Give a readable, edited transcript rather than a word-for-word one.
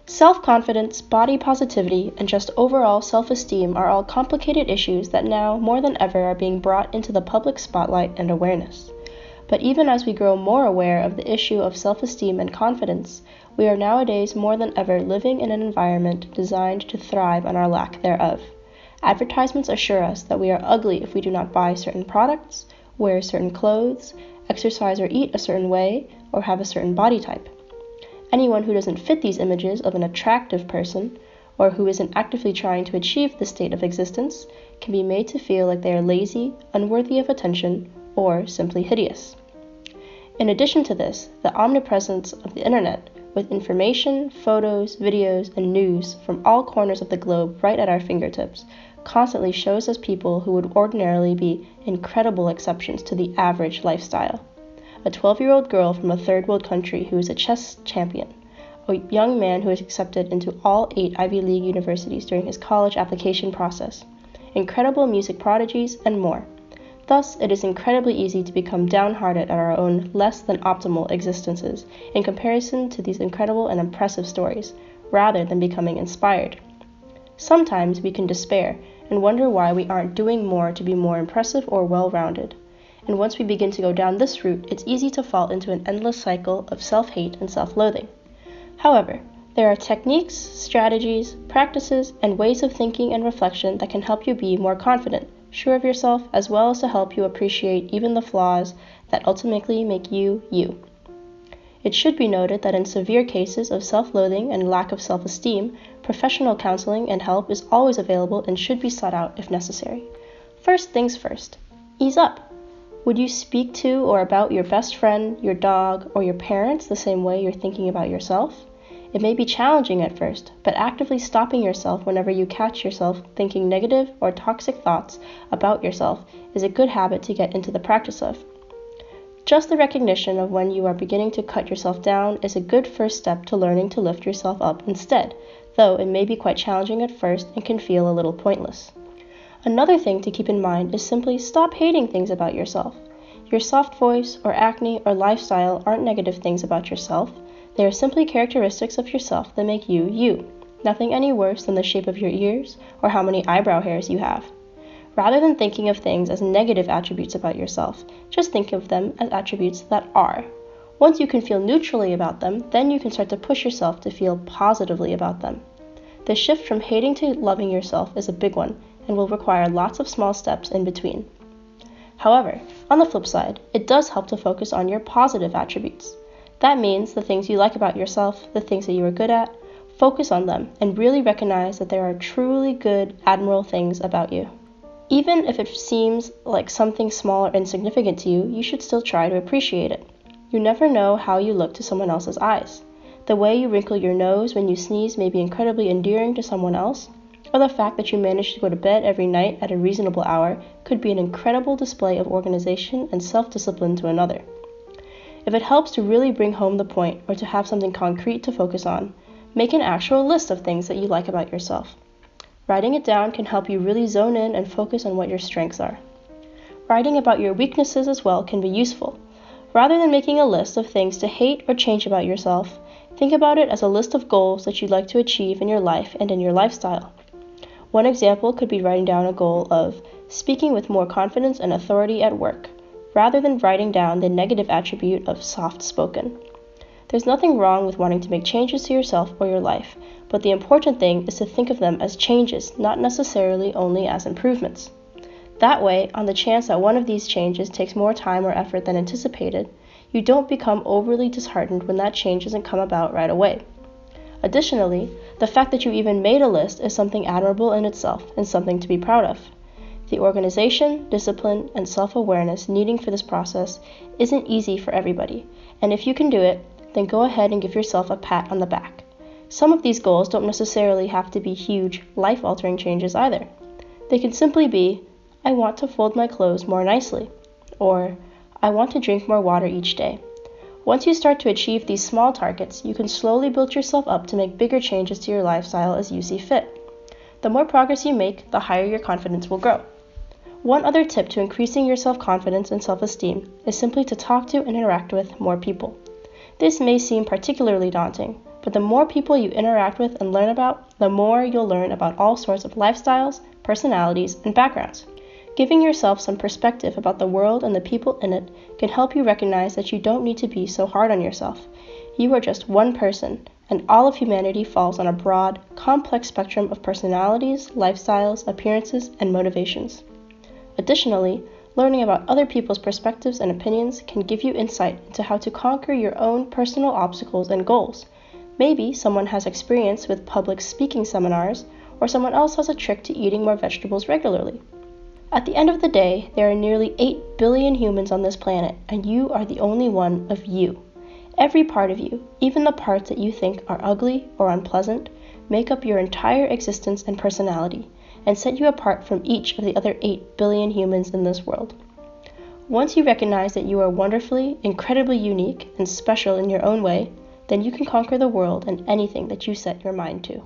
Self-confidence, body positivity, and just overall self-esteem are all complicated issues that now, more than ever, are being brought into the public spotlight and awareness. But even as we grow more aware of the issue of self-esteem and confidence, we are nowadays more than ever living in an environment designed to thrive on our lack thereof. Advertisements assure us that we are ugly if we do not buy certain products, wear certain clothes, exercise or eat a certain way, or have a certain body type. Anyone who doesn't fit these images of an attractive person, or who isn't actively trying to achieve this state of existence, can be made to feel like they are lazy, unworthy of attention, or simply hideous. In addition to this, the omnipresence of the internet, with information, photos, videos, and news from all corners of the globe right at our fingertips, constantly shows us people who would ordinarily be incredible exceptions to the average lifestyle. A 12-year-old girl from a third world country who is a chess champion, a young man who is accepted into all 8 Ivy League universities during his college application process, incredible music prodigies, and more. Thus, it is incredibly easy to become downhearted at our own less than optimal existences in comparison to these incredible and impressive stories, rather than becoming inspired. Sometimes we can despair and wonder why we aren't doing more to be more impressive or well-rounded. And once we begin to go down this route, it's easy to fall into an endless cycle of self-hate and self-loathing. However, there are techniques, strategies, practices, and ways of thinking and reflection that can help you be more confident, sure of yourself, as well as to help you appreciate even the flaws that ultimately make you, you. It should be noted that in severe cases of self-loathing and lack of self-esteem, professional counseling and help is always available and should be sought out if necessary. First things first, ease up. Would you speak to or about your best friend, your dog, or your parents the same way you're thinking about yourself? It may be challenging at first, but actively stopping yourself whenever you catch yourself thinking negative or toxic thoughts about yourself is a good habit to get into the practice of. Just the recognition of when you are beginning to cut yourself down is a good first step to learning to lift yourself up instead, though it may be quite challenging at first and can feel a little pointless. Another thing to keep in mind is simply stop hating things about yourself. Your soft voice or acne or lifestyle aren't negative things about yourself. They are simply characteristics of yourself that make you, you. Nothing any worse than the shape of your ears or how many eyebrow hairs you have. Rather than thinking of things as negative attributes about yourself, just think of them as attributes that are. Once you can feel neutrally about them, then you can start to push yourself to feel positively about them. The shift from hating to loving yourself is a big one, and will require lots of small steps in between. However, on the flip side, it does help to focus on your positive attributes. That means the things you like about yourself, the things that you are good at, focus on them and really recognize that there are truly good, admirable things about you. Even if it seems like something small or insignificant to you, you should still try to appreciate it. You never know how you look to someone else's eyes. The way you wrinkle your nose when you sneeze may be incredibly endearing to someone else, or the fact that you manage to go to bed every night at a reasonable hour could be an incredible display of organization and self-discipline to another. If it helps to really bring home the point or to have something concrete to focus on, make an actual list of things that you like about yourself. Writing it down can help you really zone in and focus on what your strengths are. Writing about your weaknesses as well can be useful. Rather than making a list of things to hate or change about yourself, think about it as a list of goals that you'd like to achieve in your life and in your lifestyle. One example could be writing down a goal of speaking with more confidence and authority at work, rather than writing down the negative attribute of soft-spoken. There's nothing wrong with wanting to make changes to yourself or your life, but the important thing is to think of them as changes, not necessarily only as improvements. That way, on the chance that one of these changes takes more time or effort than anticipated, you don't become overly disheartened when that change doesn't come about right away. Additionally, the fact that you even made a list is something admirable in itself and something to be proud of. The organization, discipline, and self-awareness needing for this process isn't easy for everybody, and if you can do it, then go ahead and give yourself a pat on the back. Some of these goals don't necessarily have to be huge, life-altering changes either. They can simply be, I want to fold my clothes more nicely, or I want to drink more water each day. Once you start to achieve these small targets, you can slowly build yourself up to make bigger changes to your lifestyle as you see fit. The more progress you make, the higher your confidence will grow. One other tip to increasing your self-confidence and self-esteem is simply to talk to and interact with more people. This may seem particularly daunting, But the more people you interact with and learn about, the more you'll learn about all sorts of lifestyles, personalities, and backgrounds. Giving yourself some perspective about the world and the people in it can help you recognize that you don't need to be so hard on yourself. You are just one person, and all of humanity falls on a broad, complex spectrum of personalities, lifestyles, appearances, and motivations. Additionally, learning about other people's perspectives and opinions can give you insight into how to conquer your own personal obstacles and goals. Maybe someone has experience with public speaking seminars, or someone else has a trick to eating more vegetables regularly. At the end of the day, there are nearly 8 billion humans on this planet, and you are the only one of you. Every part of you, even the parts that you think are ugly or unpleasant, make up your entire existence and personality, and set you apart from each of the other 8 billion humans in this world. Once you recognize that you are wonderfully, incredibly unique, and special in your own way, then you can conquer the world and anything that you set your mind to.